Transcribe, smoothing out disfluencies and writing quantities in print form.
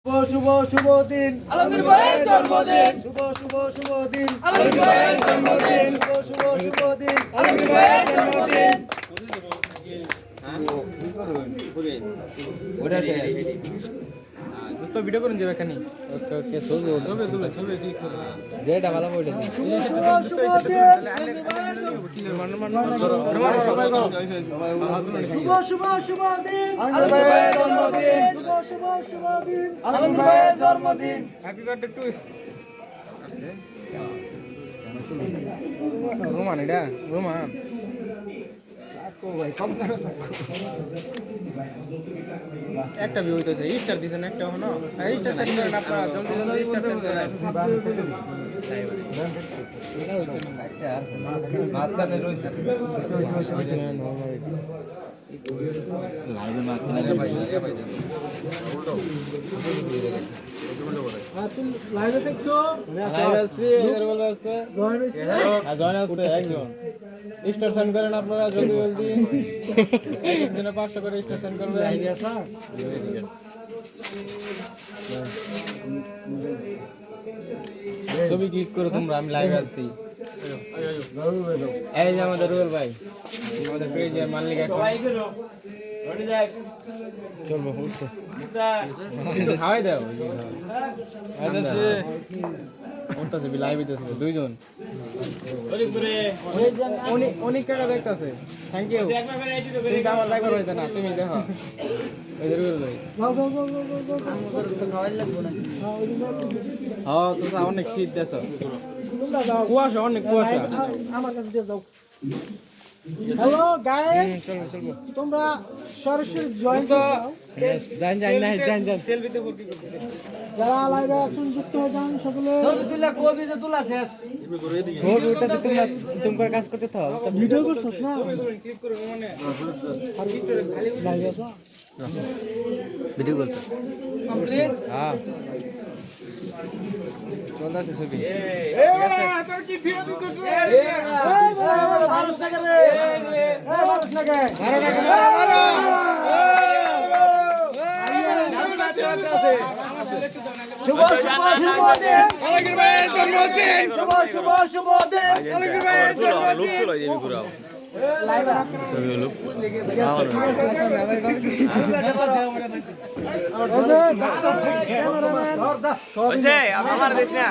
শুভ শুভ দিন আলমগীর ভাইয়ের জন্মদিন। শুভ শুভ শুভ দিন আলমগীর ভাইয়ের জন্মদিন। শুভ শুভ শুভ দিন আলমগীর ভাইয়ের জন্মদিন। দোস্ত ভিডিও করুন যাবে এখানে ওকে ওকে ছবি ওঠে ছবি তুলে ছবি ঠিক করে যেটা ভালো বইটা দিন শুভ শুভ শুভ দিন শুভ শুভ শুভ দিন আলমগীর ভাইয়ের জন্মদিন। শুভ শুভ শুভ দিন আলমগীর ভাইয়ের জন্মদিন। হ্যাপি বার্থডে টু রোমান এটা রোমান একটা ভিউ হইতেছে স্টার দিছেন একটা হনো স্টার সেট করেন আপনারা জলদি জলদি স্টার সেট করেন মাঝখানে রয়েছে লাইভে মাঝখানে তুমি লাইভে থাকো আছে এদের বলা আছে জয়েন হইছে জয়েন আছে একজন স্টার সেন্ড করেন আপনারা জলদি জলদি একজনে 500 করে স্টার সেন্ড করবেন লাইভে আসা ছবি ক্লিক করো তোমরা আমি লাইভে আছি এই যে আমাদের রুবেল ভাই আমাদের পেজের মালিক এখন চলবো উঠছে হাওয়াই দাও উঠতেছে লাইভ দিতেছে দুইজন অনেক টাকা দেখতেছে থ্যাংক ইউ তুমি আমার লাইভ হইতে না তুমি দেখো এই যে রুবেল ভাই যাও যাও যাও যাও হ্যাঁ তো অনেক শীত দেশ তোমরা যাও কুয়াশা অনেক কুয়াশা আমার কাছে দিয়ে যাও হ্যালো গাইস চলবো চলবো তোমরা সরাসরি জয়েন যান যান না যান যান সেলফিতে ভর্তি করতে যারা লাইভে এখন যুক্ত হয়ে যান সকলে ছবি তুলে কবি যে তোলা শেষ। ছবি উঠতেছে তোমরা তোমার কাজ করতে তো ভিডিও করছস না ক্লিক করে মানে লাইভে আসো ভিডিও করতে কমপ্লিট। হ্যাঁ চলতেছে ছবি ভালো থাকে রে ভালো থাকে শুভ শুভ শুভ দিন আলমগীর ভাইয়ের জন্মদিন শুভ শুভ শুভ দিন আলমগীর ভাইয়ের জন্মদিন লাইভে আমার দেশ না